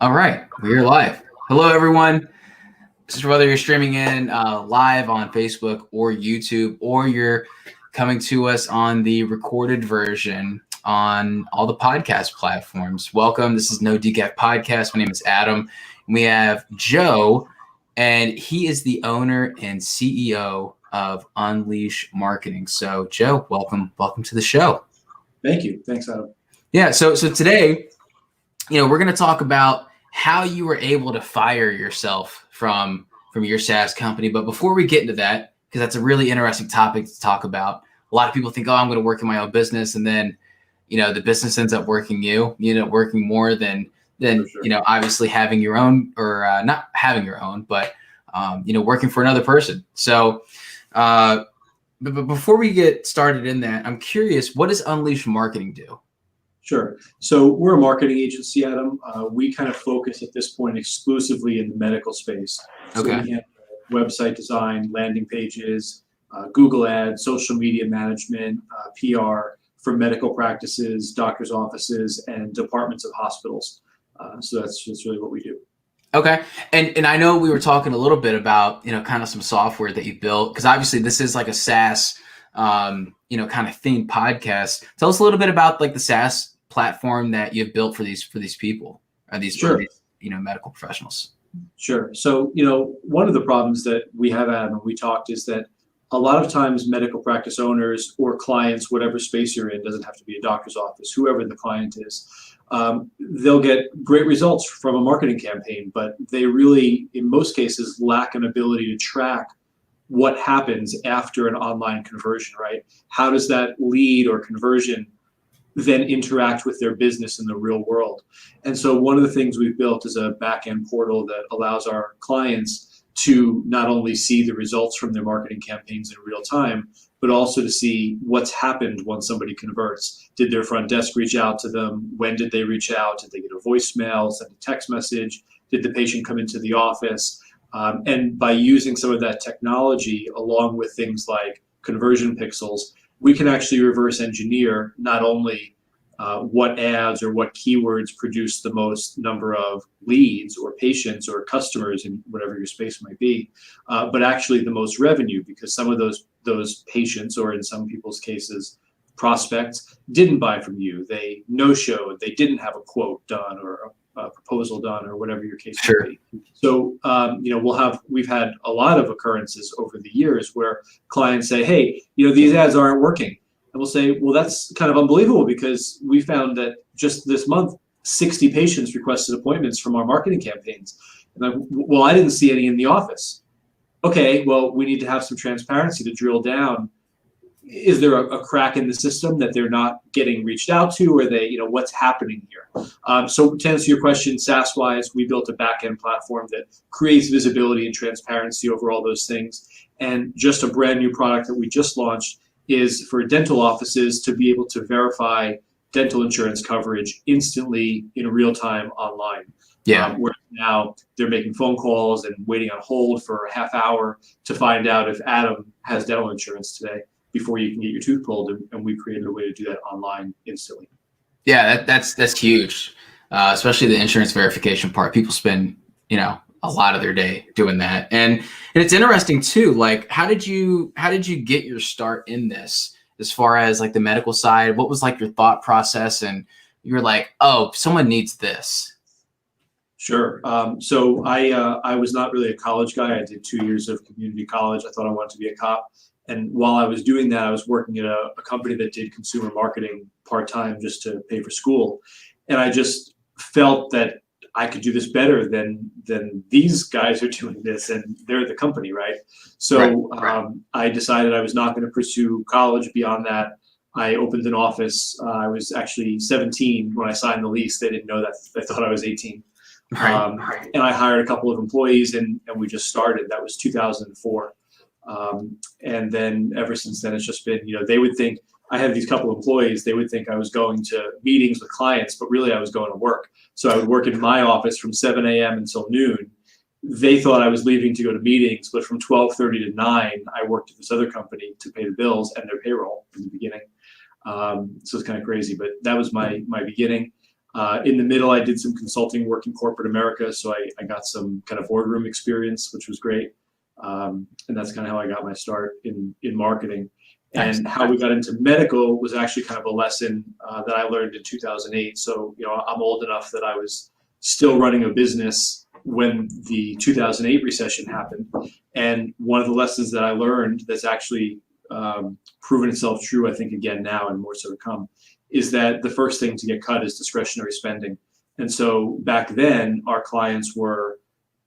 All right, we're live. Hello, everyone. Just whether you're streaming in live on Facebook or YouTube, or you're coming to us on the recorded version on all the podcast platforms. Welcome. This is No Decaf Podcast. My name is Adam. We have Joe, and he is the owner and CEO of Unleash Marketing. So, Joe, welcome to the show. Thank you. Thanks, Adam. Yeah. So today, we're going to talk about how you were able to fire yourself from your SaaS company. But before we get into that, because that's a really interesting topic to talk about, a lot of people think, I'm going to work in my own business. And then, the business ends up working you end up working more than sure. Obviously having your own or not having your own, but, working for another person. So, but before we get started in that, I'm curious, what does Unleash Marketing do? Sure. So we're a marketing agency, Adam. We kind of focus at this point exclusively in the medical space. So Okay. we handle website design, landing pages, Google ads, social media management, PR for medical practices, doctors' offices, and departments of hospitals. So that's really what we do. Okay. And I know we were talking a little bit about, kind of some software that you built, because obviously this is like a SaaS, kind of themed podcast. Tell us a little bit about like the SaaS platform that you've built for these people, or these, Sure. medical professionals. Sure. So, one of the problems that we have, Adam, and we talked, is that a lot of times medical practice owners or clients, whatever space you're in, doesn't have to be a doctor's office, whoever the client is, they'll get great results from a marketing campaign, but they really, in most cases, lack an ability to track what happens after an online conversion, right? How does that lead or conversion then interact with their business in the real world? And so one of the things we've built is a back-end portal that allows our clients to not only see the results from their marketing campaigns in real time, but also to see what's happened once somebody converts. Did their front desk reach out to them? When did they reach out? Did they get a voicemail, send a text message? Did the patient come into the office? And by using some of that technology, along with things like conversion pixels, we can actually reverse engineer not only what ads or what keywords produce the most number of leads or patients or customers in whatever your space might be, but actually the most revenue, because some of those patients, or in some people's cases, prospects, didn't buy from you. They no-showed, they didn't have a quote done or a proposal done, or whatever your case Sure. may be. So, we've had a lot of occurrences over the years where clients say, hey, these ads aren't working. And we'll say, well, that's kind of unbelievable, because we found that just this month, 60 patients requested appointments from our marketing campaigns. And I didn't see any in the office. Okay, well, we need to have some transparency to drill down. Is there a crack in the system that they're not getting reached out to, or what's happening here? So to answer your question, SaaS-wise, we built a back-end platform that creates visibility and transparency over all those things. And just a brand new product that we just launched is for dental offices to be able to verify dental insurance coverage instantly in real time online. Yeah. Where now they're making phone calls and waiting on hold for a half hour to find out if Adam has dental insurance today before you can get your tooth pulled. And we created a way to do that online instantly. Yeah, that's huge, especially the insurance verification part. People spend, a lot of their day doing that. And it's interesting too, like, how did you get your start in this, as far as like the medical side? What was like your thought process? And you were like, oh, someone needs this. Sure. So I was not really a college guy. I did 2 years of community college. I thought I wanted to be a cop. And while I was doing that, I was working at a company that did consumer marketing part-time just to pay for school. And I just felt that I could do this better than these guys are doing this, and they're the company, right? So Right. I decided I was not going to pursue college beyond that. I opened an office. I was actually 17 when I signed the lease. They didn't know that. They thought I was 18. Right. And I hired a couple of employees, and we just started. That was 2004. And then ever since then, it's just been, they would think, I had these couple employees, they would think I was going to meetings with clients, but really I was going to work. So I would work in my office from 7 a.m. until noon. They thought I was leaving to go to meetings, but from 12:30 to 9, I worked at this other company to pay the bills and their payroll in the beginning. So it's kind of crazy, but that was my beginning. In the middle, I did some consulting work in corporate America, so I got some kind of boardroom experience, which was great. And that's kind of how I got my start in marketing. Nice. And how we got into medical was actually kind of a lesson that I learned in 2008. So, I'm old enough that I was still running a business when the 2008 recession happened. And one of the lessons that I learned that's actually proven itself true, I think, again now and more so to come, is that the first thing to get cut is discretionary spending. And so back then, our clients were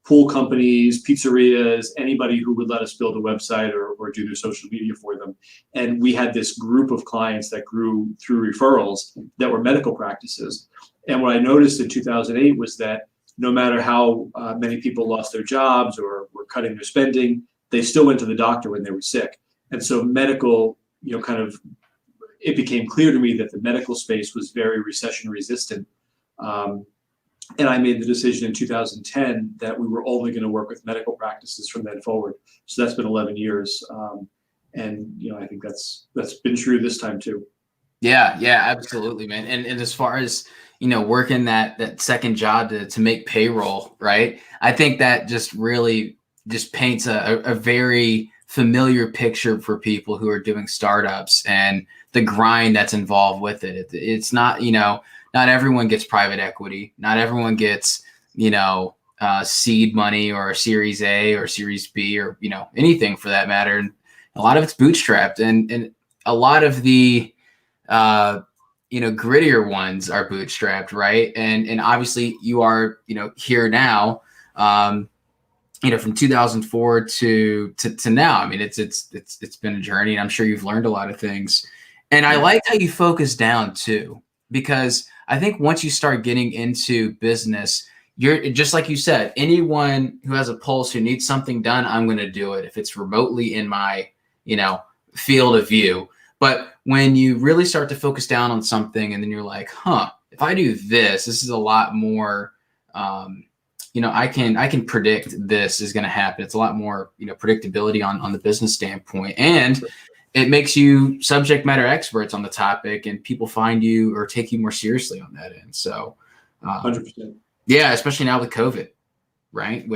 pool companies, pizzerias, anybody who would let us build a website or do their social media for them. And we had this group of clients that grew through referrals that were medical practices. And what I noticed in 2008 was that no matter how many people lost their jobs or were cutting their spending, they still went to the doctor when they were sick. And so medical, it became clear to me that the medical space was very recession resistant. And I made the decision in 2010 that we were only going to work with medical practices from then forward. So that's been 11 years. And I think that's been true this time too. Yeah, absolutely, man. And as far as, working that second job to make payroll, right? I think that just really just paints a very familiar picture for people who are doing startups and the grind that's involved with it. It's not, not everyone gets private equity. Not everyone gets, seed money or a Series A or Series B or, anything for that matter. And a lot of it's bootstrapped, and a lot of the, grittier ones are bootstrapped, right? And obviously you are, here now, from 2004 to now. I mean, it's been a journey, and I'm sure you've learned a lot of things. And I like how you focus down too, because I think once you start getting into business, you're just like you said, anyone who has a pulse, who needs something done, I'm going to do it if it's remotely in my, field of view. But when you really start to focus down on something, and then you're like, if I do this is a lot more, I can predict this is going to happen. It's a lot more, predictability on the business standpoint. And it makes you subject matter experts on the topic, and people find you or take you more seriously on that end. So 100%. Yeah, especially now with COVID, right?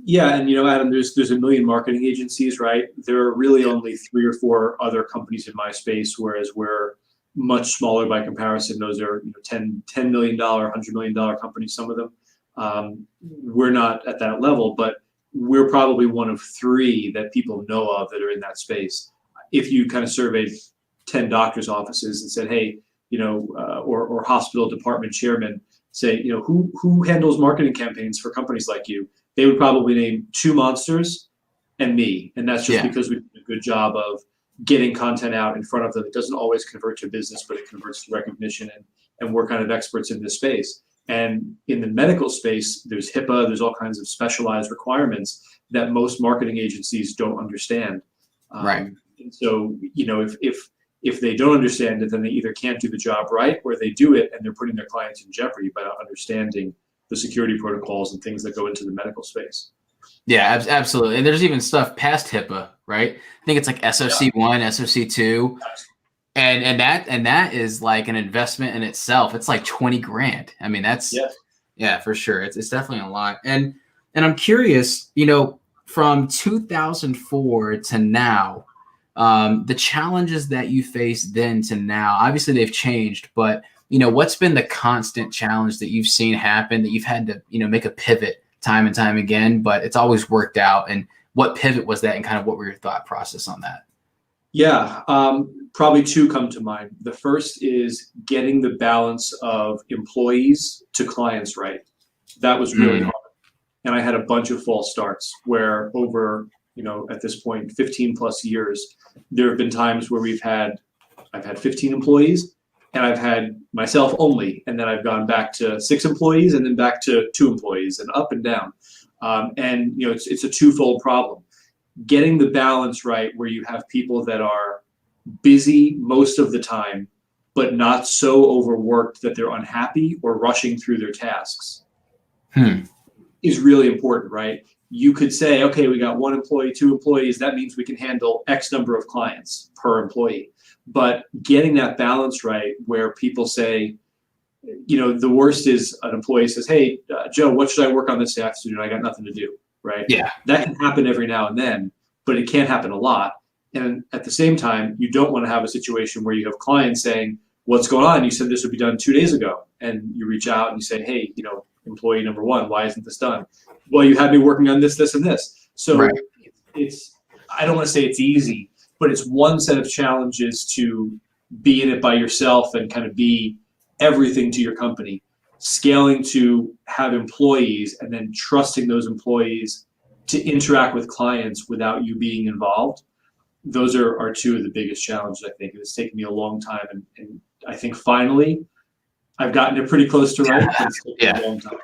Yeah, and Adam, there's a million marketing agencies, right? There are really only 3 or 4 other companies in my space, whereas we're much smaller by comparison. Those are $10 million, $100 million companies, some of them. We're not at that level, but we're probably one of 3 that people know of that are in that space. If you kind of surveyed 10 doctors' offices and said, hey, or hospital department chairman, say, who handles marketing campaigns for companies like you? They would probably name 2 monsters and me. And that's just because we do a good job of getting content out in front of them. It doesn't always convert to business, but it converts to recognition. And we're kind of experts in this space. And in the medical space, there's HIPAA, there's all kinds of specialized requirements that most marketing agencies don't understand. Right. And so, if they don't understand it, then they either can't do the job right, or they do it and they're putting their clients in jeopardy by not understanding the security protocols and things that go into the medical space. Yeah, absolutely. And there's even stuff past HIPAA, right? I think it's like SOC1, SOC2. And that is like an investment in itself. It's like 20 grand. I mean, that's for sure. It's definitely a lot. And I'm curious, from 2004 to now, the challenges that you faced then to now, obviously they've changed, but what's been the constant challenge that you've seen happen that you've had to, make a pivot time and time again, but it's always worked out? And what pivot was that, and kind of what were your thought process on that? Yeah, probably 2 come to mind. The first is getting the balance of employees to clients right. That was really hard. And I had a bunch of false starts where over, at this point, 15 plus years, there have been times where I've had 15 employees, and I've had myself only, and then I've gone back to 6 employees, and then back to 2 employees, and up and down. And it's a twofold problem. Getting the balance right, where you have people that are busy most of the time, but not so overworked that they're unhappy or rushing through their tasks, is really important, right? You could say, okay, we got 1 employee, 2 employees. That means we can handle X number of clients per employee. But getting that balance right, where people say, the worst is an employee says, hey, Joe, what should I work on this afternoon? I got nothing to do, right? Yeah. That can happen every now and then, but it can't happen a lot. And at the same time, you don't want to have a situation where you have clients saying, what's going on? You said this would be done 2 days ago. And you reach out and you say, hey, employee number one, why isn't this done? Well, you had me working on this, this, and this. So right. I don't want to say it's easy, but it's one set of challenges to be in it by yourself and kind of be everything to your company, scaling to have employees and then trusting those employees to interact with clients without you being involved. Those are two of the biggest challenges, I think. It's taken me a long time. And I think finally I've gotten it pretty close to right. But it's taken me a long time.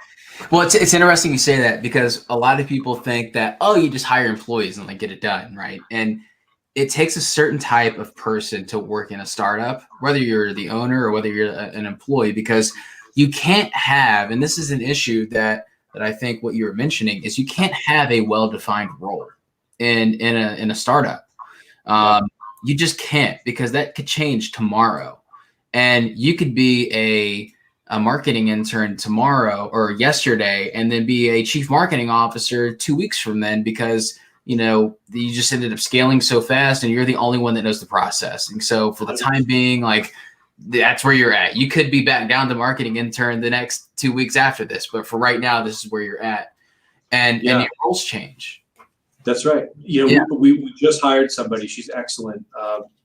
Well, it's interesting you say that, because a lot of people think that, you just hire employees and get it done, right? And it takes a certain type of person to work in a startup, whether you're the owner or whether you're an employee, because you can't have, and this is an issue that I think what you were mentioning is, you can't have a well-defined role in a startup. You just can't, because that could change tomorrow. And you could be a marketing intern tomorrow or yesterday, and then be a chief marketing officer 2 weeks from then, because you just ended up scaling so fast and you're the only one that knows the process. And so for the time being, that's where you're at. You could be back down to marketing intern the next 2 weeks after this, but for right now, this is where you're at. And your roles change. That's right. We just hired somebody. She's excellent.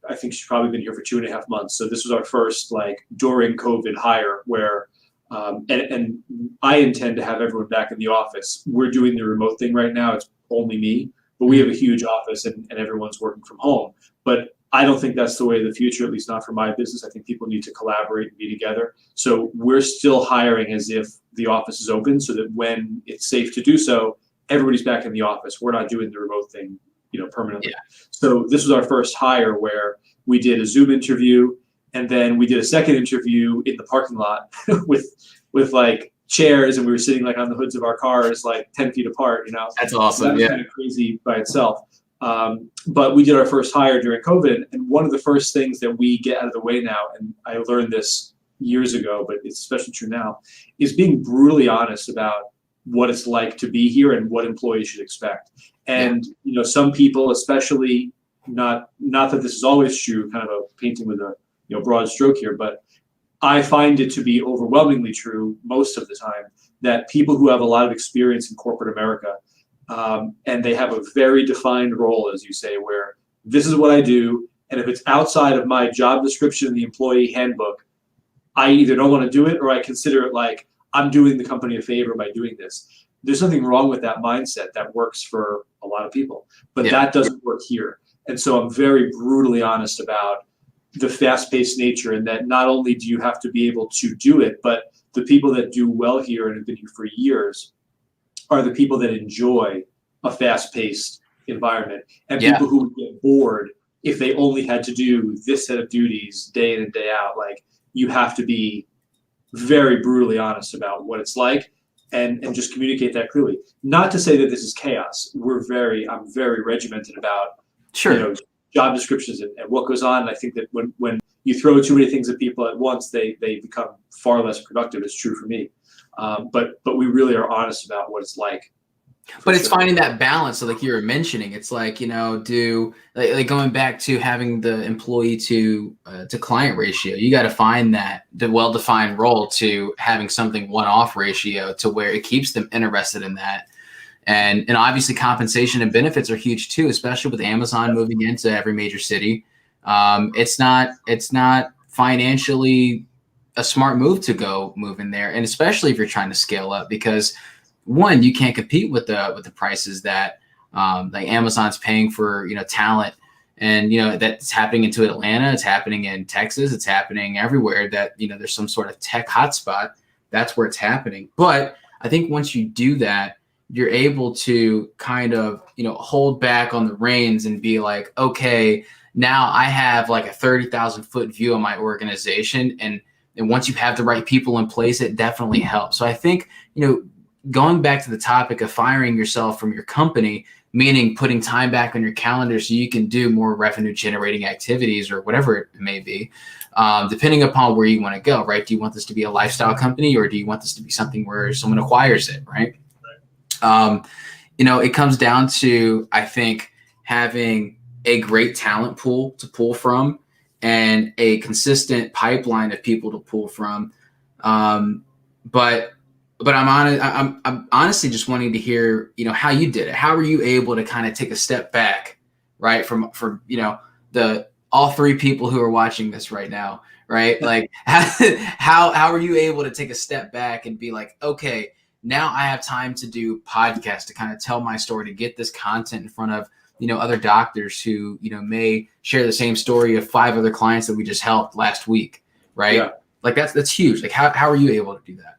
I think she's probably been here for 2.5 months. So this was our first during COVID hire where, and I intend to have everyone back in the office. We're doing the remote thing right now. It's only me, but we have a huge office and everyone's working from home. But I don't think that's the way of the future, at least not for my business. I think people need to collaborate and be together. So we're still hiring as if the office is open, so that when it's safe to do so, everybody's back in the office. We're not doing the remote thing, permanently. Yeah. So this was our first hire where we did a Zoom interview, and then we did a second interview in the parking lot with chairs, and we were sitting on the hoods of our cars 10 feet apart. That's awesome. So that was kind of crazy by itself. But we did our first hire during COVID, and one of the first things that we get out of the way now, and I learned this years ago, but it's especially true now, is being brutally honest about what it's like to be here and what employees should expect. And some people, especially not that this is always true, kind of a painting with a broad stroke here, but I find it to be overwhelmingly true most of the time that people who have a lot of experience in corporate America, and they have a very defined role, as you say, where this is what I do, and if it's outside of my job description in the employee handbook, I either don't want to do it or I consider it I'm doing the company a favor by doing this. There's nothing wrong with that mindset. That works for a lot of people, but that doesn't work here. And so I'm very brutally honest about the fast-paced nature, and that not only do you have to be able to do it, but the people that do well here and have been here for years are the people that enjoy a fast-paced environment, and people who would get bored if they only had to do this set of duties day in and day out. You have to be very brutally honest about what it's like, and just communicate that clearly. Not to say that this is chaos. I'm very regimented about job descriptions and what goes on. And I think that when you throw too many things at people at once, they become far less productive. It's true for me. But we really are honest about what it's like. But it's finding that balance. So you were mentioning, it's going back to having the employee to client ratio. You got to find the well-defined role to having something one-off ratio to where it keeps them interested in that. And obviously compensation and benefits are huge too, especially with Amazon moving into every major city. It's not financially a smart move to go move in there, and especially if you're trying to scale up, because one, you can't compete with the prices that Amazon's paying for talent, and that's happening into Atlanta, it's happening in Texas, it's happening everywhere that there's some sort of tech hotspot. That's where it's happening. But I think once you do that, you're able to kind of hold back on the reins and be like, okay, now I have a 30,000 foot view of my organization, and once you have the right people in place, it definitely helps. So I think going back to the topic of firing yourself from your company, meaning putting time back on your calendar so you can do more revenue generating activities or whatever it may be, depending upon where you want to go, right? Do you want this to be a lifestyle company, or do you want this to be something where someone acquires it, right? It comes down to, I think, having a great talent pool to pull from and a consistent pipeline of people to pull from. But I'm honestly just wanting to hear, how you did it. How were you able to kind of take a step back, right? From all three people who are watching this right now, right? Like how were you able to take a step back and be like, okay, now I have time to do podcasts, to kind of tell my story, to get this content in front of, other doctors who, may share the same story of 5 other clients that we just helped last week, right? Yeah. Like that's huge. Like how are you able to do that?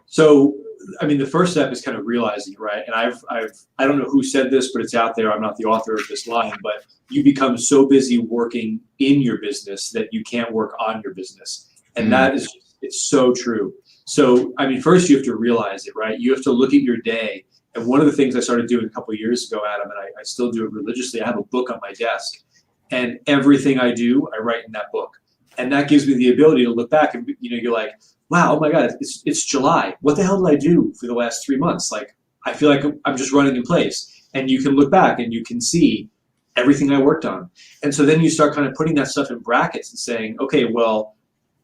So, I mean, the first step is kind of realizing, right? And I don't know who said this, but it's out there. I'm not the author of this line, but you become so busy working in your business that you can't work on your business. And that is, it's so true. So, I mean, first you have to realize it, right? You have to look at your day. And one of the things I started doing a couple of years ago, Adam, and I still do it religiously, I have a book on my desk, and everything I do, I write in that book. And that gives me the ability to look back and, you're like, wow, oh my God, it's July. What the hell did I do for the last 3 months? Like, I feel like I'm just running in place. And you can look back and you can see everything I worked on. And so then you start kind of putting that stuff in brackets and saying, okay, well,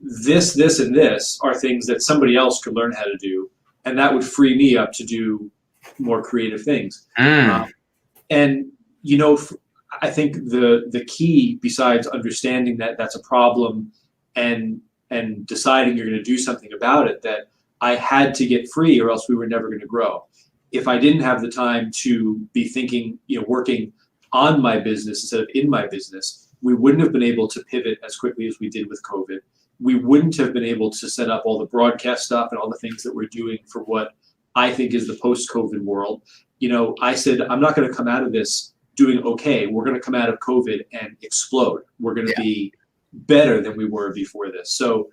this, and this are things that somebody else could learn how to do. And that would free me up to do more creative things. And, I think the key, besides understanding that that's a problem and deciding you're going to do something about it, that I had to get free or else we were never going to grow. If I didn't have the time to be thinking, working on my business instead of in my business, we wouldn't have been able to pivot as quickly as we did with COVID. We wouldn't have been able to set up all the broadcast stuff and all the things that we're doing for what I think is the post-COVID world. I said, I'm not going to come out of this doing okay. We're going to come out of COVID and explode. We're going to be better than we were before this. So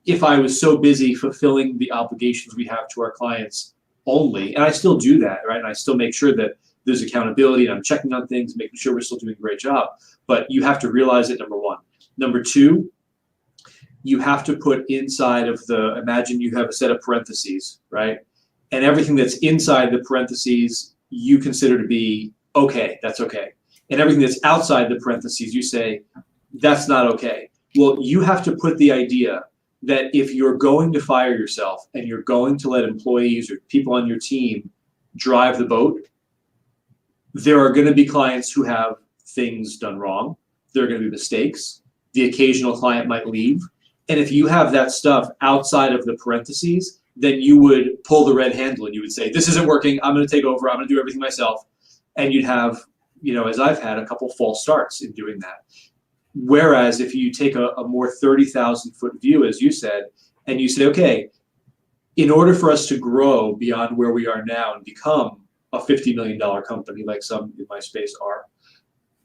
if I was so busy fulfilling the obligations we have to our clients only, and I still do that, right? And I still make sure that there's accountability and I'm checking on things, making sure we're still doing a great job. But you have to realize it, number one. Number two, you have to put inside of imagine you have a set of parentheses, right? And everything that's inside the parentheses, you consider to be okay, that's okay. And everything that's outside the parentheses, you say, that's not okay. Well, you have to put the idea that if you're going to fire yourself and you're going to let employees or people on your team drive the boat, there are going to be clients who have things done wrong. There are going to be mistakes. The occasional client might leave. And if you have that stuff outside of the parentheses, then you would pull the red handle and you would say, this isn't working. I'm going to take over. I'm going to do everything myself. And you'd have, as I've had, a couple false starts in doing that. Whereas if you take a more 30,000 foot view, as you said, and you say, okay, in order for us to grow beyond where we are now and become a $50 million company like some in my space are,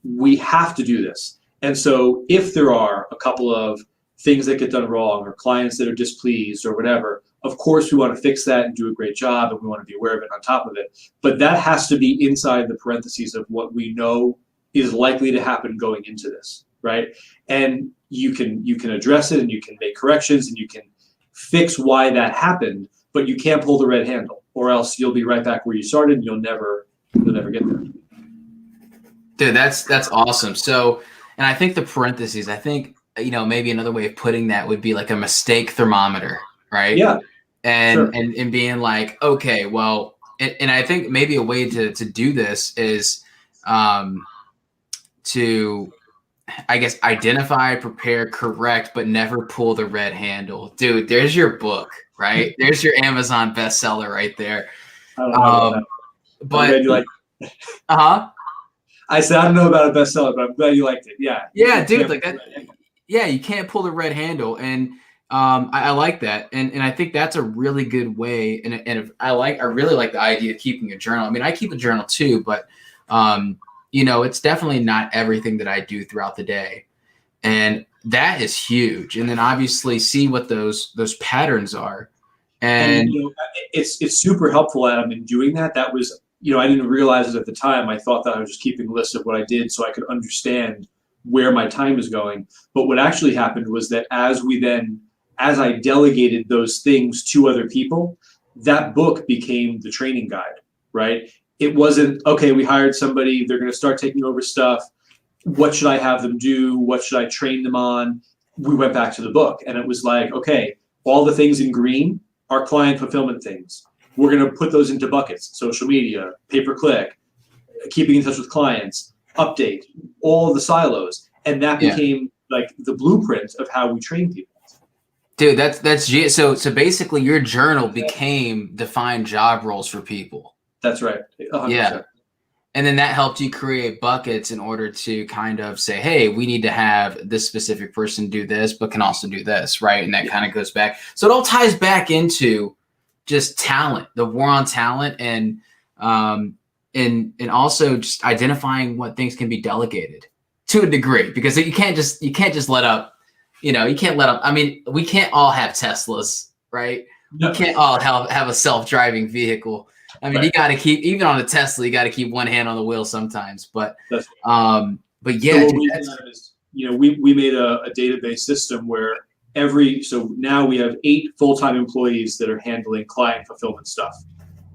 we have to do this. And so if there are a couple of things that get done wrong or clients that are displeased or whatever, of course we want to fix that and do a great job and we want to be aware of it on top of it. But that has to be inside the parentheses of what we know is likely to happen going into this, right? And you can address it and you can make corrections and you can fix why that happened, but you can't pull the red handle or else you'll be right back where you started and you'll never get there. Dude, that's awesome. So, and I think the parentheses, maybe another way of putting that would be like a mistake thermometer, right? Yeah. And sure. and being like, okay, well, and I think maybe a way to do this is to, I guess, identify, prepare, correct, but never pull the red handle. Dude, there's your book, right? There's your Amazon bestseller right there. I don't know about that. But I'm glad you like it. I said, I don't know about a bestseller, but I'm glad you liked it. Yeah. Yeah, dude, like that. Yeah, you can't pull the red handle. And I like that. And I think that's a really good way. And I really like the idea of keeping a journal. I mean, I keep a journal too, but it's definitely not everything that I do throughout the day. And that is huge. And then obviously see what those patterns are. And it's super helpful, Adam, in doing that. That was I didn't realize it at the time. I thought that I was just keeping a list of what I did so I could understand where my time is going. But what actually happened was that as I delegated those things to other people, that book became the training guide, right? It wasn't, okay, we hired somebody, they're going to start taking over stuff. What should I have them do? What should I train them on? We went back to the book, and it was like, okay, all the things in green are client fulfillment things. We're going to put those into buckets: social media, pay-per-click, keeping in touch with clients, update, all of the silos. And that became like the blueprint of how we train people. Dude, so basically your journal became defined job roles for people. That's right. 100%. Yeah. And then that helped you create buckets in order to kind of say, hey, we need to have this specific person do this, but can also do this, right? And that kind of goes back. So it all ties back into just talent, the war on talent, and also just identifying what things can be delegated to a degree, because you can't just let up, you can't let up. I mean, we can't all have Teslas, right? No. We can't all have a self-driving vehicle. I mean, right. You got to keep, even on a Tesla, you got to keep one hand on the wheel sometimes. But yeah. So we made a database system where so now we have 8 full-time employees that are handling client fulfillment stuff.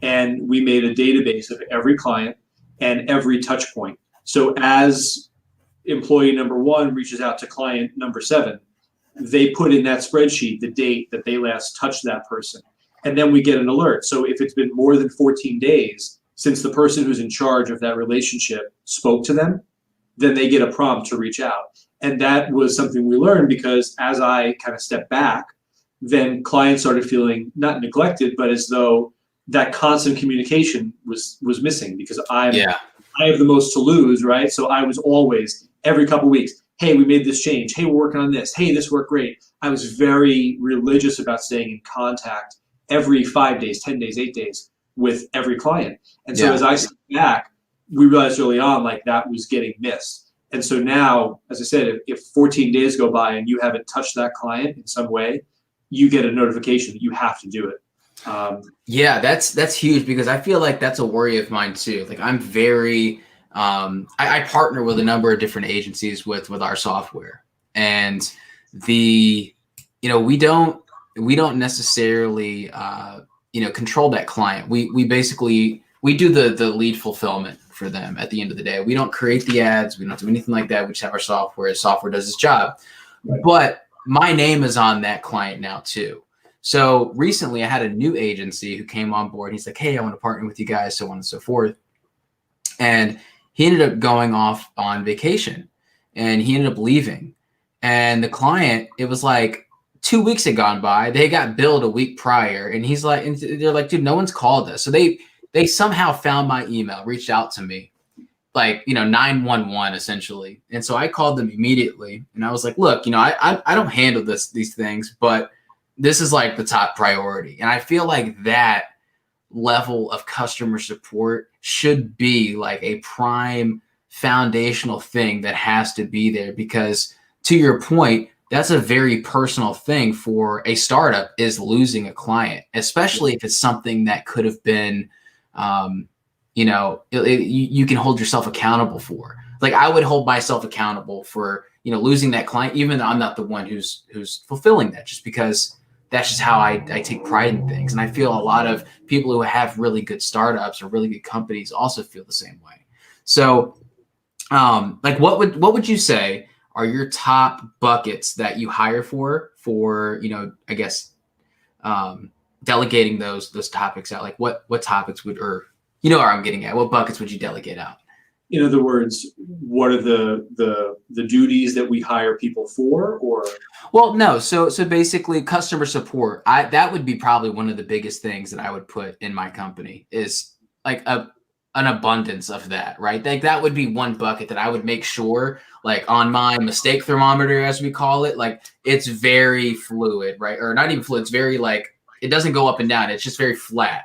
And we made a database of every client and every touch point. So as employee number 1 reaches out to client number 7, they put in that spreadsheet the date that they last touched that person. And then we get an alert. So if it's been more than 14 days since the person who's in charge of that relationship spoke to them, then they get a prompt to reach out. And that was something we learned, because as I kind of stepped back, then clients started feeling not neglected, but as though that constant communication was missing, because I have the most to lose, right? So I was always, every couple of weeks, hey, we made this change. Hey, we're working on this. Hey, this worked great. I was very religious about staying in contact every 5 days, 10 days, 8 days with every client. And so as I stepped back, we realized early on, like, that was getting missed. And so now, as I said, if 14 days go by and you haven't touched that client in some way, you get a notification that you have to do it. That's huge, because I feel like that's a worry of mine too. Like, I'm very, I partner with a number of different agencies with our software, and we don't necessarily, control that client. We basically do the lead fulfillment for them at the end of the day. We don't create the ads. We don't do anything like that. We just have our software. Software does its job. Right. But my name is on that client now too. So recently I had a new agency who came on board. He's like, hey, I want to partner with you guys, so on and so forth. And he ended up going off on vacation, and he ended up leaving. And the client, it was like 2 weeks had gone by. They got billed a week prior. And he's like, and they're like, dude, no one's called us. So they somehow found my email, reached out to me, like, 911 essentially. And so I called them immediately, and I was like, look, I don't handle these things, but this is like the top priority. And I feel like that level of customer support should be like a prime foundational thing that has to be there, because to your point, that's a very personal thing for a startup, is losing a client, especially if it's something that could have been, you can hold yourself accountable for. Like, I would hold myself accountable for, losing that client, even though I'm not the one who's fulfilling that, just because that's just how I take pride in things. And I feel a lot of people who have really good startups or really good companies also feel the same way. So, like, what would you say are your top buckets that you hire for, I guess, delegating those topics out? Like, what topics would, or where I'm getting at, what buckets would you delegate out? In other words, what are the duties that we hire people for, or? Well, no. So basically, customer support. That would be probably one of the biggest things that I would put in my company, is like an abundance of that, right? Like, that would be one bucket that I would make sure, like, on my mistake thermometer, as we call it, like, it's very fluid, right? Or not even fluid. It's very, like, it doesn't go up and down. It's just very flat.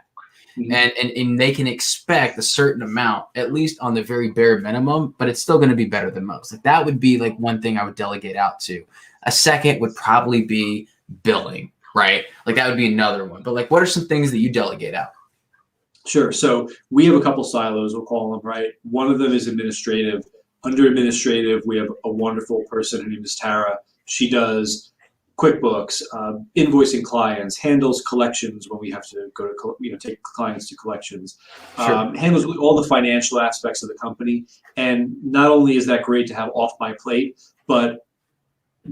Mm-hmm. And they can expect a certain amount, at least on the very bare minimum, but it's still going to be better than most. Like, that would be like one thing I would delegate out to. A second would probably be billing, right? Like, that would be another one. But like, what are some things that you delegate out? Sure. So we have a couple silos, we'll call them, right? One of them is administrative. Under administrative, we have a wonderful person. Her name is Tara. She does QuickBooks, invoicing clients, handles collections when we have to go to, take clients to collections, Sure. handles all the financial aspects of the company. And not only is that great to have off my plate, but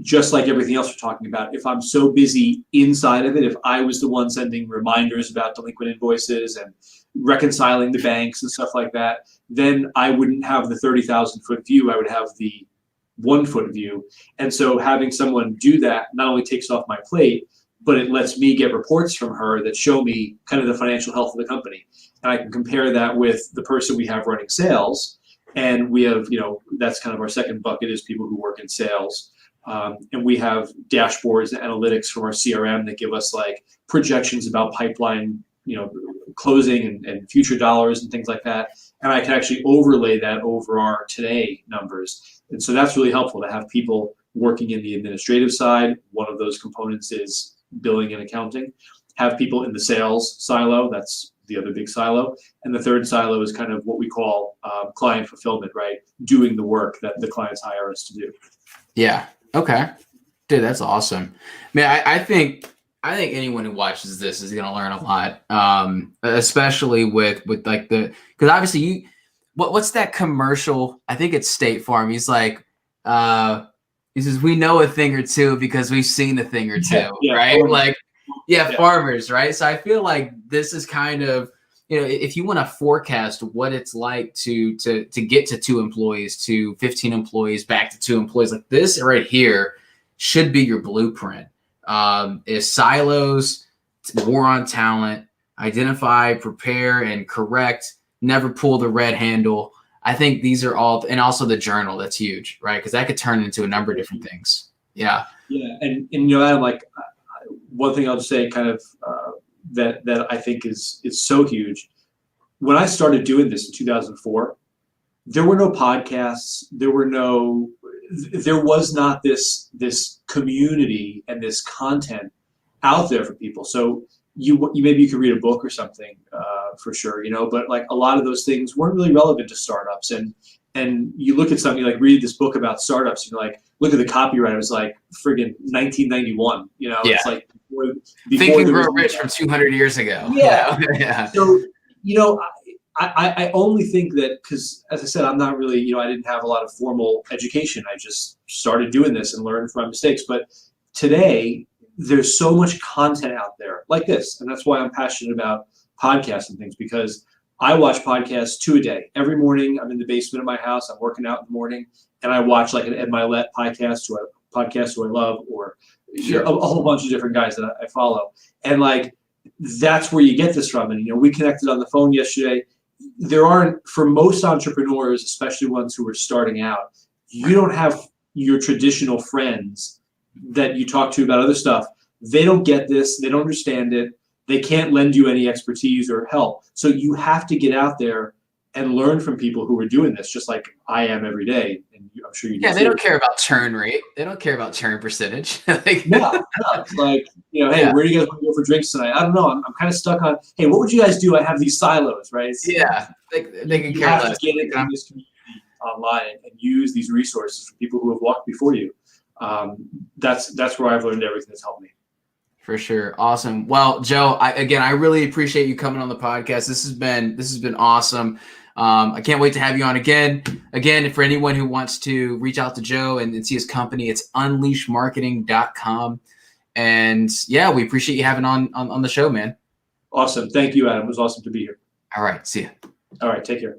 just like everything else we're talking about, if I'm so busy inside of it, if I was the one sending reminders about delinquent invoices and reconciling the banks and stuff like that, then I wouldn't have the 30,000-foot view. I would have the 1-foot view. And so having someone do that not only takes off my plate, but it lets me get reports from her that show me kind of the financial health of the company. And I can compare that with the person we have running sales. And we have, that's kind of our second bucket is people who work in sales. And we have dashboards and analytics from our CRM that give us like projections about pipeline, closing and future dollars and things like that. And I can actually overlay that over our today numbers. And so that's really helpful to have people working in the administrative side. One of those components is billing and accounting. Have people in the sales silo. That's the other big silo. And the third silo is kind of what we call client fulfillment, right? Doing the work that the clients hire us to do. Yeah. Okay. Dude, that's awesome. Man, I think anyone who watches this is gonna learn a lot. Especially with like because obviously what's that commercial? I think it's State Farm. He's like, he says, we know a thing or two because we've seen a thing or two, right? Farmers. Like, farmers, right? So I feel like this is kind of, if you want to forecast what it's like to get to 2 employees, to 15 employees, back to 2 employees, like this right here should be your blueprint. Is silos, war on talent, identify, prepare, and correct, never pull the red handle. I think these are all, and also the journal, that's huge, right? Because that could turn into a number of different things. Yeah. Yeah. And Adam, like one thing I'll just say kind of that I think is so huge. When I started doing this in 2004, there were no podcasts. There was not this community and this content out there for people. So you maybe you could read a book or something for sure, but like a lot of those things weren't really relevant to startups. And you look at something like read this book about startups, and you're like, look at the copyright. It was like friggin' 1991. It's like before Think and Grow Rich from 200 years ago. Yeah. Yeah. So I only think that because, as I said, I'm not really, I didn't have a lot of formal education. I just started doing this and learned from my mistakes. But today, there's so much content out there like this. And that's why I'm passionate about podcasts and things, because I watch podcasts 2 a day. Every morning, I'm in the basement of my house. I'm working out in the morning, and I watch like an Ed Milet podcast who I love, or a whole bunch of different guys that I follow. And like, that's where you get this from. And, we connected on the phone yesterday. There aren't, for most entrepreneurs, especially ones who are starting out, you don't have your traditional friends that you talk to about other stuff. They don't get this. They don't understand it. They can't lend you any expertise or help. So you have to get out there and learn from people who are doing this, just like I am every day. And I'm sure you do. Yeah, they don't care about churn rate. They don't care about churn percentage. No. It's like, hey, where do you guys want to go for drinks tonight? I don't know. I'm kind of stuck on, hey, what would you guys do? I have these silos, right? They can care less. To get into this community online and use these resources for people who have walked before you. That's where I've learned everything that's helped me. For sure. Awesome. Well, Joe, I really appreciate you coming on the podcast. This has been awesome. I can't wait to have you on again. Again, for anyone who wants to reach out to Joe and see his company, it's unleashmarketing.com. And we appreciate you having on the show, man. Awesome. Thank you, Adam. It was awesome to be here. All right. See ya. All right. Take care.